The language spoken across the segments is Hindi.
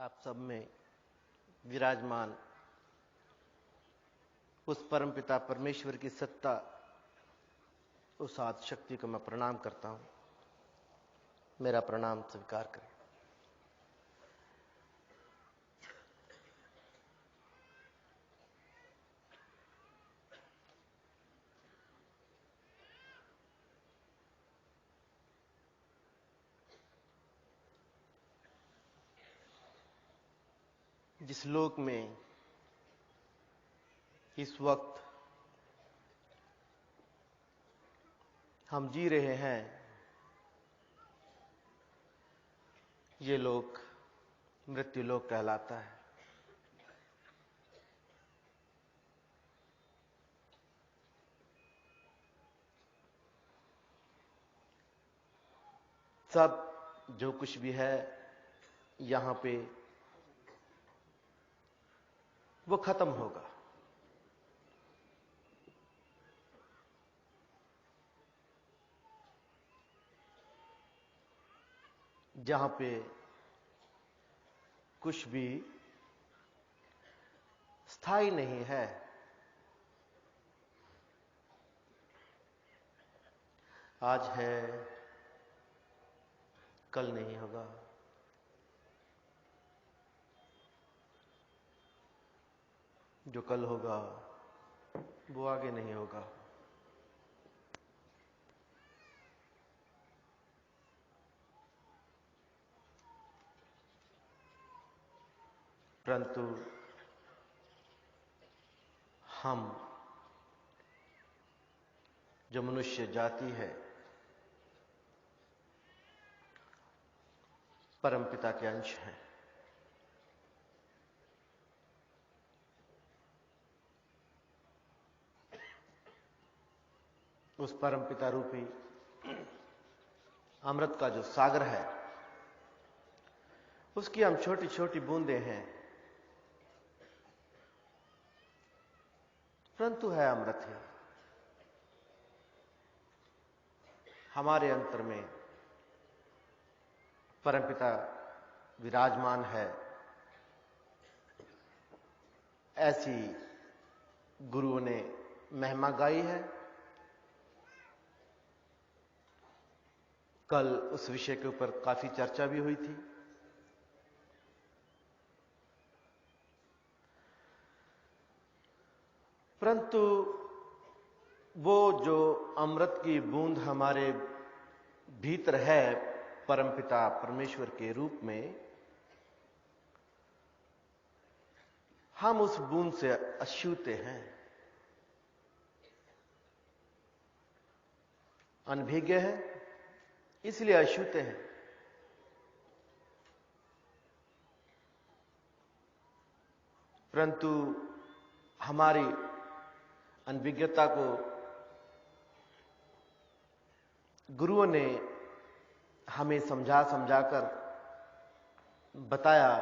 आप सब में विराजमान उस परमपिता परमेश्वर की सत्ता, उस आदि शक्ति को मैं प्रणाम करता हूं। मेरा प्रणाम स्वीकार करें। जिस लोक में इस वक्त हम जी रहे हैं, ये लोक मृत्यु लोक कहलाता है। सब जो कुछ भी है यहां पे वो खत्म होगा। जहां पे कुछ भी स्थायी नहीं है, आज है कल नहीं होगा, जो कल होगा वो आगे नहीं होगा। परंतु हम जो मनुष्य जाति है, परमपिता के अंश हैं। उस परमपिता रूपी अमृत का जो सागर है, उसकी हम छोटी छोटी बूंदें हैं, परंतु है अमृत है। हमारे अंतर में परमपिता विराजमान है। ऐसी गुरुओं ने महिमा गाई है। कल उस विषय के ऊपर काफी चर्चा भी हुई थी। परंतु वो जो अमृत की बूंद हमारे भीतर है, परमपिता परमेश्वर के रूप में, हम उस बूंद से अछूते हैं, अनभिज्ञ हैं, इसलिए अछूते हैं। परंतु हमारी अनभिज्ञता को गुरुओं ने हमें समझा समझाकर बताया।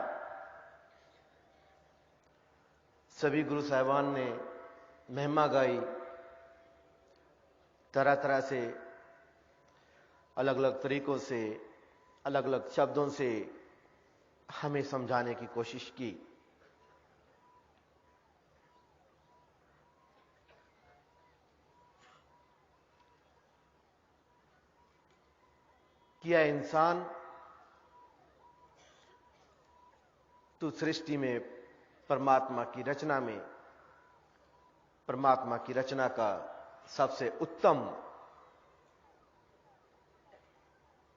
सभी गुरु साहिबान ने महिमा गाई, तरह तरह से, अलग अलग तरीकों से, अलग अलग शब्दों से हमें समझाने की कोशिश की। किया इंसान तो सृष्टि में परमात्मा की रचना में, परमात्मा की रचना का सबसे उत्तम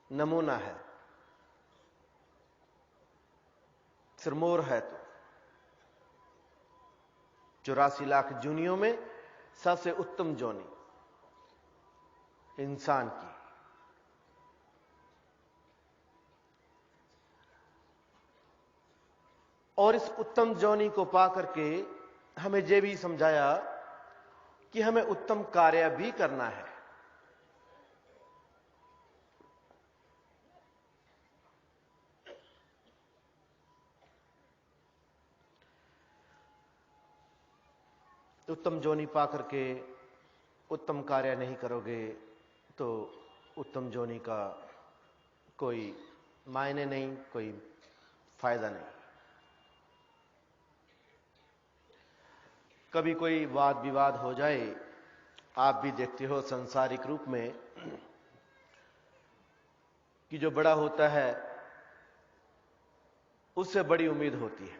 नमूना है। सिरमौर है तो 84 लाख जूनियों में सबसे उत्तम जोनी इंसान की। और इस उत्तम जोनी को पा करके हमें यह भी समझाया कि हमें उत्तम कार्य भी करना है। उत्तम जोनी पा करके उत्तम कार्य नहीं करोगे तो उत्तम जोनी का कोई मायने नहीं, कोई फायदा नहीं। कभी कोई वाद विवाद हो जाए, आप भी देखते हो सांसारिक रूप में कि जो बड़ा होता है उससे बड़ी उम्मीद होती है,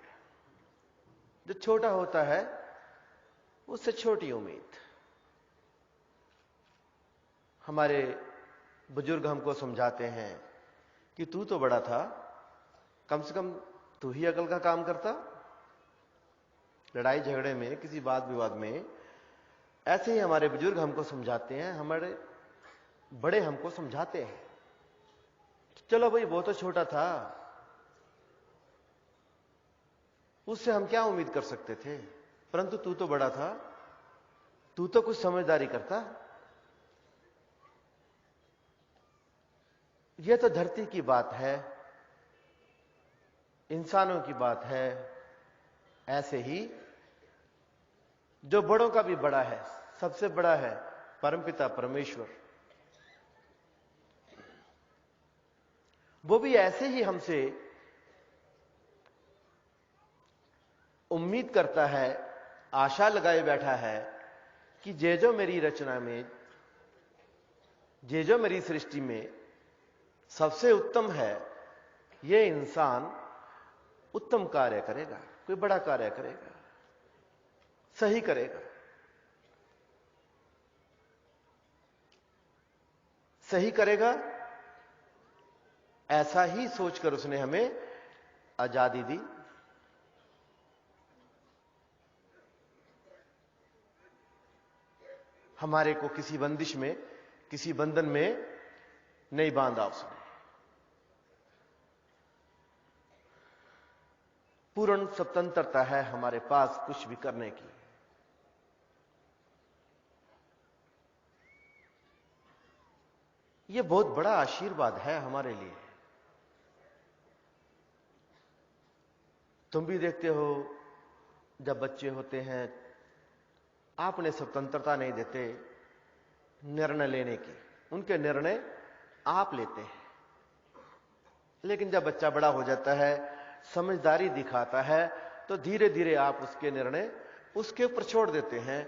जो छोटा होता है उससे छोटी उम्मीद। हमारे बुजुर्ग हमको समझाते हैं कि तू तो बड़ा था, कम से कम तू ही अकल का काम करता। लड़ाई झगड़े में, किसी वाद विवाद में ऐसे ही हमारे बुजुर्ग हमको समझाते हैं, हमारे बड़े हमको समझाते हैं। चलो भाई, वो तो छोटा था, उससे हम क्या उम्मीद कर सकते थे, परंतु तू तो बड़ा था, तू तो कुछ समझदारी करता। यह तो धरती की बात है, इंसानों की बात है। ऐसे ही जो बड़ों का भी बड़ा है, सबसे बड़ा है परमपिता परमेश्वर, वो भी ऐसे ही हमसे उम्मीद करता है, आशा लगाए बैठा है कि जे जो मेरी रचना में, जे जो मेरी सृष्टि में सबसे उत्तम है, ये इंसान उत्तम कार्य करेगा, कोई बड़ा कार्य करेगा, सही करेगा। सही करेगा, ऐसा ही सोचकर उसने हमें आजादी दी। हमारे को किसी बंदिश में, किसी बंधन में नहीं बांधा उसने। पूर्ण स्वतंत्रता है हमारे पास कुछ भी करने की। यह बहुत बड़ा आशीर्वाद है हमारे लिए। तुम भी देखते हो, जब बच्चे होते हैं आपने स्वतंत्रता नहीं देते निर्णय लेने की, उनके निर्णय आप लेते हैं। लेकिन जब बच्चा बड़ा हो जाता है, समझदारी दिखाता है, तो धीरे धीरे आप उसके निर्णय उसके ऊपर छोड़ देते हैं,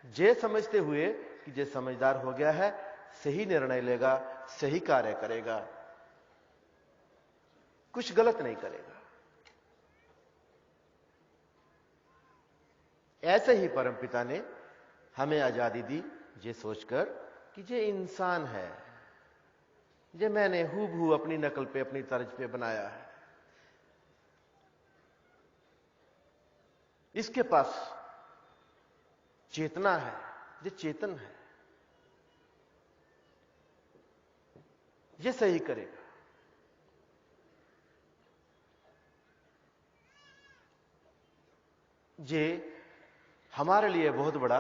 जे समझते हुए कि जे समझदार हो गया है, सही निर्णय लेगा, सही कार्य करेगा, कुछ गलत नहीं करेगा। ऐसे ही परमपिता ने हमें आजादी दी, ये सोचकर कि ये इंसान है, ये मैंने हूबहू अपनी नकल पे, अपनी तर्ज पे बनाया है। इसके पास चेतना है, ये चेतन है, ये सही करेगा। ये हमारे लिए बहुत बड़ा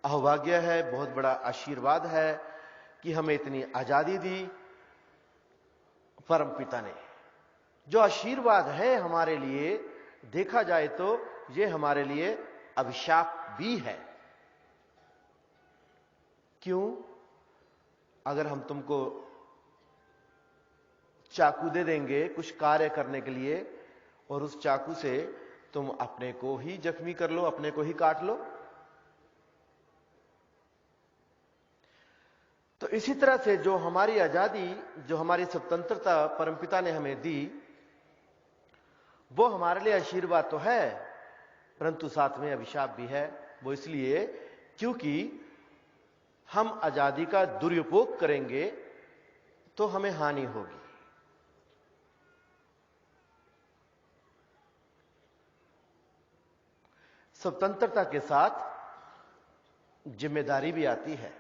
अहोभाग्य है, बहुत बड़ा आशीर्वाद है कि हमें इतनी आजादी दी परमपिता ने। जो आशीर्वाद है हमारे लिए, देखा जाए तो ये हमारे लिए अभिशाप भी है। क्यों? अगर हम तुमको चाकू दे देंगे कुछ कार्य करने के लिए, और उस चाकू से तुम अपने को ही जख्मी कर लो, अपने को ही काट लो, तो इसी तरह से जो हमारी आजादी, जो हमारी स्वतंत्रता परमपिता ने हमें दी, वो हमारे लिए आशीर्वाद तो है, परंतु साथ में अभिशाप भी है। वो इसलिए क्योंकि हम आजादी का दुरुपयोग करेंगे तो हमें हानि होगी। स्वतंत्रता के साथ जिम्मेदारी भी आती है।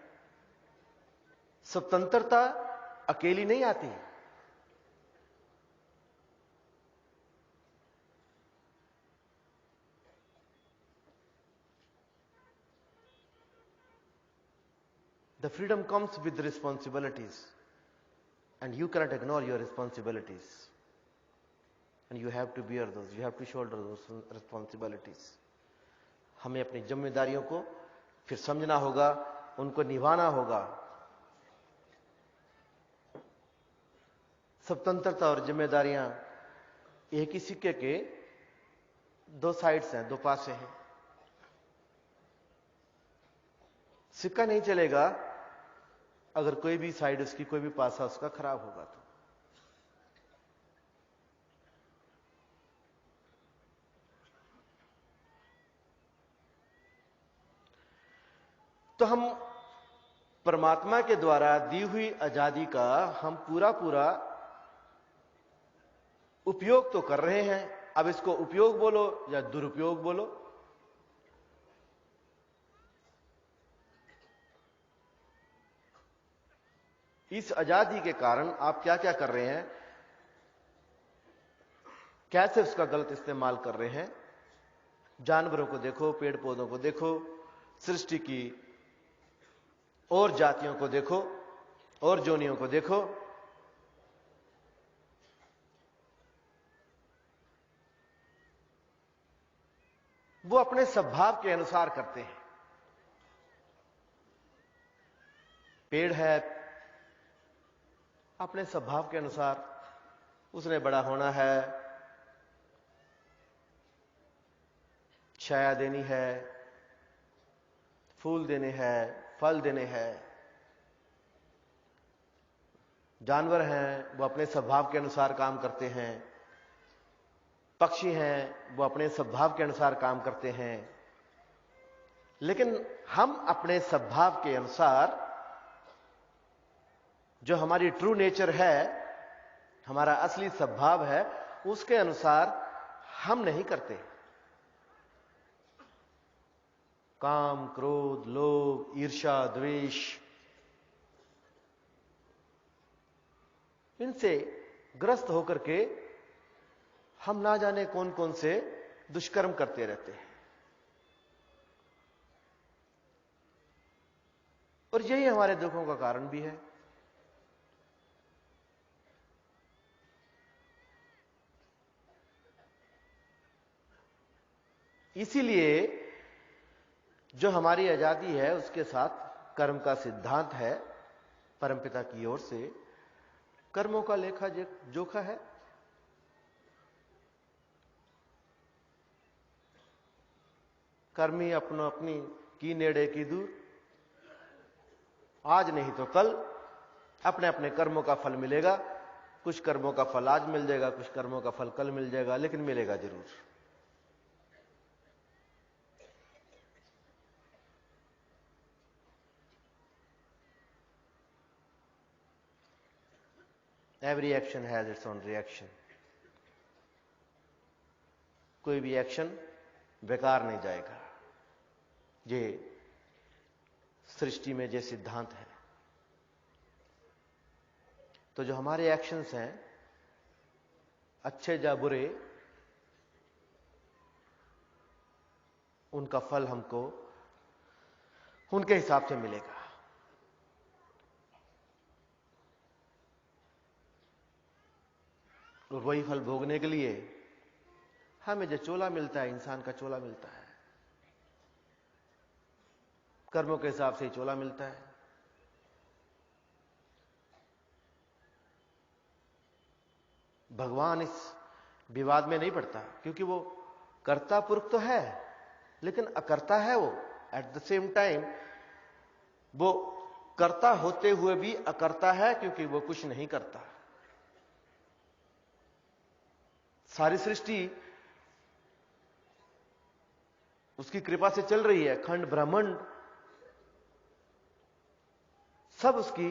स्वतंत्रता अकेली नहीं आती। The freedom comes with responsibilities, and you cannot ignore your responsibilities, and you have to bear those, you have to shoulder those responsibilities. हमें अपनी जिम्मेदारियों को फिर समझना होगा, उनको निभाना होगा। स्वतंत्रता और जिम्मेदारियां एक ही सिक्के के दो साइड्स हैं, दो पासे हैं। सिक्का नहीं चलेगा अगर कोई भी साइड उसकी, कोई भी पासा उसका खराब होगा तो हम परमात्मा के द्वारा दी हुई आजादी का हम पूरा पूरा उपयोग तो कर रहे हैं। अब इसको उपयोग बोलो या दुरुपयोग बोलो, इस आजादी के कारण आप क्या क्या कर रहे हैं, कैसे उसका गलत इस्तेमाल कर रहे हैं। जानवरों को देखो, पेड़ पौधों को देखो, सृष्टि की और जातियों को देखो और जोनियों को देखो, वो अपने स्वभाव के अनुसार करते हैं। पेड़ है, अपने स्वभाव के अनुसार उसने बड़ा होना है, छाया देनी है, फूल देने हैं, फल देने हैं। जानवर हैं, वो अपने स्वभाव के अनुसार काम करते हैं। पक्षी हैं, वो अपने स्वभाव के अनुसार काम करते हैं। लेकिन हम अपने स्वभाव के अनुसार, जो हमारी ट्रू नेचर है, हमारा असली स्वभाव है, उसके अनुसार हम नहीं करते। काम, क्रोध, लोभ, ईर्ष्या, द्वेष, इनसे ग्रस्त होकर के हम ना जाने कौन कौन से दुष्कर्म करते रहते हैं। और यही हमारे दुखों का कारण भी है। इसीलिए जो हमारी आजादी है उसके साथ कर्म का सिद्धांत है परमपिता की ओर से। कर्मों का लेखा जोखा है। कर्मी अपनो अपनी की नेड़े की दूर, आज नहीं तो कल अपने अपने कर्मों का फल मिलेगा। कुछ कर्मों का फल आज मिल जाएगा, कुछ कर्मों का फल कल मिल जाएगा, लेकिन मिलेगा जरूर। Every action has its own reaction. कोई भी एक्शन बेकार नहीं जाएगा। ये सृष्टि में जो सिद्धांत है। तो जो हमारे एक्शंस हैं, अच्छे या बुरे, उनका फल हमको उनके हिसाब से मिलेगा। और वही फल भोगने के लिए हमें जो चोला मिलता है, इंसान का चोला मिलता है, कर्मों के हिसाब से ही चोला मिलता है। भगवान इस विवाद में नहीं पड़ता, क्योंकि वो कर्ता पुरुष तो है लेकिन अकर्ता है। वो एट द सेम टाइम वो कर्ता होते हुए भी अकर्ता है, क्योंकि वो कुछ नहीं करता। सारी सृष्टि उसकी कृपा से चल रही है। खंड ब्रह्मांड सब उसकी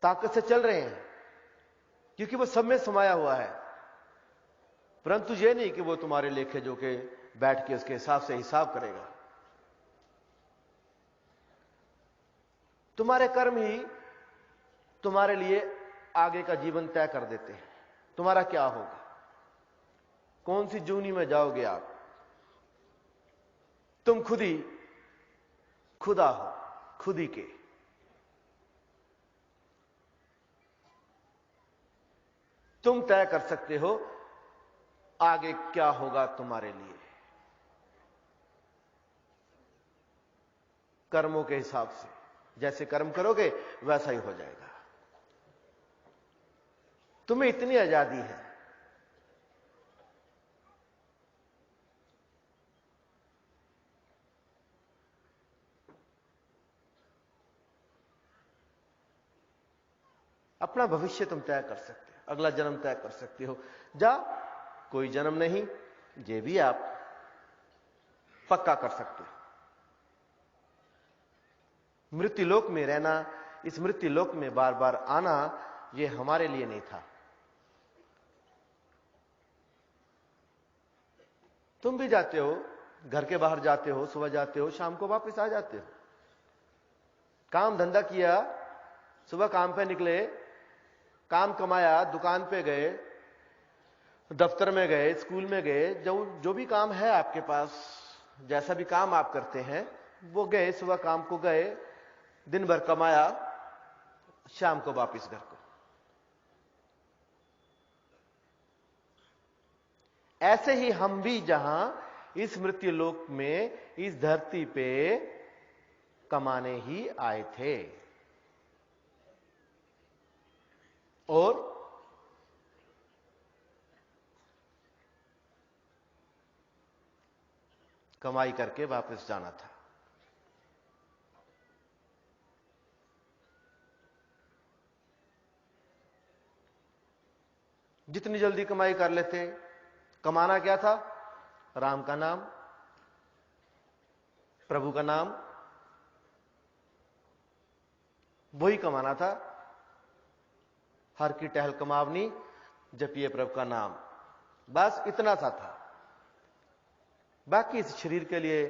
ताकत से चल रहे हैं, क्योंकि वो सब में समाया हुआ है। परंतु यह नहीं कि वो तुम्हारे लेखे जोखे बैठ के उसके हिसाब से हिसाब करेगा। तुम्हारे कर्म ही तुम्हारे लिए आगे का जीवन तय कर देते हैं। तुम्हारा क्या होगा, कौन सी जूनी में जाओगे आप। तुम खुद ही खुदा हो, खुद ही के। तुम तय कर सकते हो आगे क्या होगा तुम्हारे लिए। कर्मों के हिसाब से जैसे कर्म करोगे वैसा ही हो जाएगा। तुम्हें इतनी आजादी है। अपना भविष्य तुम तय कर सकते हो, अगला जन्म तय कर सकते हो। जा, कोई जन्म नहीं, ये भी आप पक्का कर सकते हो। मृत्युलोक में रहना, इस मृत्युलोक में बार बार आना, यह हमारे लिए नहीं था। तुम भी जाते हो, घर के बाहर जाते हो, सुबह जाते हो, शाम को वापस आ जाते हो। काम धंधा किया, सुबह काम पे निकले, काम कमाया, दुकान पे गए, दफ्तर में गए, स्कूल में गए, जो भी काम है आपके पास, जैसा भी काम आप करते हैं वो गए, सुबह काम को गए, दिन भर कमाया, शाम को वापस घर को। ऐसे ही हम भी जहां इस मृत्युलोक में, इस धरती पे कमाने ही आए थे, और कमाई करके वापस जाना था। जितनी जल्दी कमाई कर लेते। कमाना क्या था? राम का नाम, प्रभु का नाम, वही कमाना था। हर की टहल कमावनी, जपिए प्रभु का नाम, बस इतना सा था। बाकी इस शरीर के लिए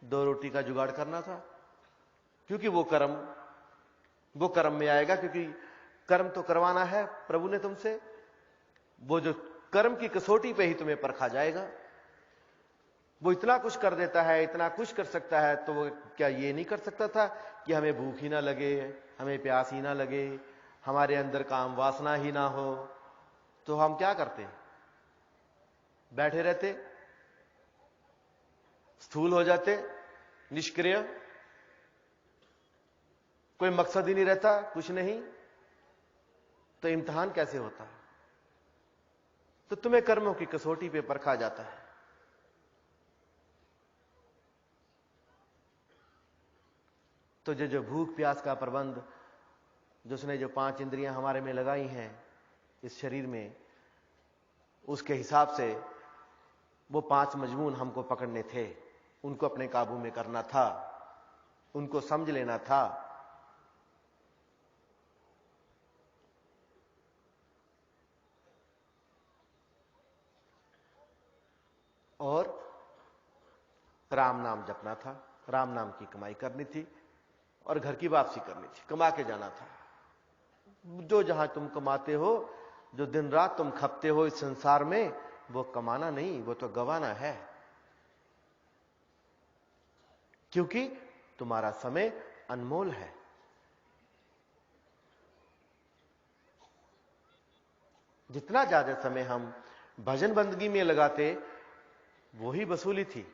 2 रोटी का जुगाड़ करना था, क्योंकि वो कर्म में आएगा, क्योंकि कर्म तो करवाना है प्रभु ने तुमसे। वो जो कर्म की कसौटी पे ही तुम्हें परखा जाएगा। वो इतना कुछ कर देता है, इतना कुछ कर सकता है, तो वो क्या ये नहीं कर सकता था कि हमें भूख ही ना लगे, हमें प्यास ही ना लगे, हमारे अंदर काम वासना ही ना हो? तो हम क्या करते? बैठे रहते, स्थूल हो जाते, निष्क्रिय, कोई मकसद ही नहीं रहता, कुछ नहीं। तो इम्तिहान कैसे होता है? तो तुम्हें कर्मों की कसौटी पे परखा जाता है। तो जो भूख प्यास का प्रबंध, जिसने जो 5 इंद्रियां हमारे में लगाई हैं इस शरीर में, उसके हिसाब से वो 5 मजमून हमको पकड़ने थे, उनको अपने काबू में करना था, उनको समझ लेना था। और राम नाम जपना था, राम नाम की कमाई करनी थी, और घर की वापसी करनी थी, कमा के जाना था। जो जहां तुम कमाते हो, जो दिन रात तुम खपते हो इस संसार में, वो कमाना नहीं, वो तो गंवाना है। क्योंकि तुम्हारा समय अनमोल है। जितना ज्यादा समय हम भजन बंदगी में लगाते, वही वसूली थी,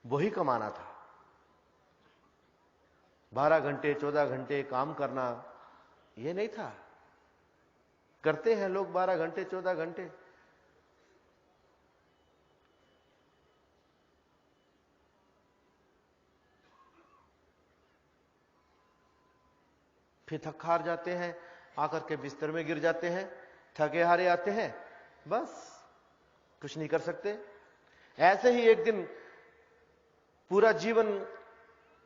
वही कमाना था। 12 घंटे 14 घंटे काम करना ये नहीं था। करते हैं लोग 12 घंटे 14 घंटे, फिर थक हार जाते हैं, आकर के बिस्तर में गिर जाते हैं, थके हारे आते हैं, बस कुछ नहीं कर सकते। ऐसे ही एक दिन पूरा जीवन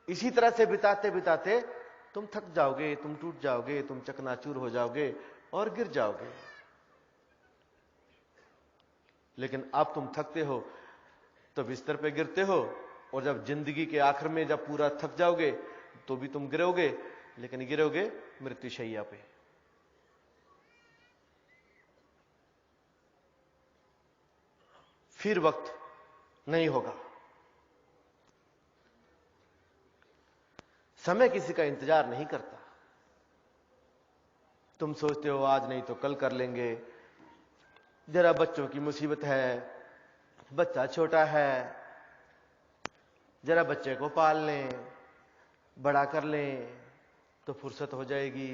इसी तरह से बिताते बिताते तुम थक जाओगे, तुम टूट जाओगे, तुम चकनाचूर हो जाओगे और गिर जाओगे। लेकिन अब तुम थकते हो तो बिस्तर पे गिरते हो, और जब जिंदगी के आखिर में जब पूरा थक जाओगे तो भी तुम गिरोगे, लेकिन गिरोगे मृत्युशैया पे। फिर वक्त नहीं होगा। समय किसी का इंतजार नहीं करता। तुम सोचते हो आज नहीं तो कल कर लेंगे, जरा बच्चों की मुसीबत है, बच्चा छोटा है, जरा बच्चे को पाल लें, बड़ा कर लें तो फुर्सत हो जाएगी,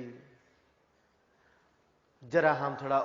जरा हम थोड़ा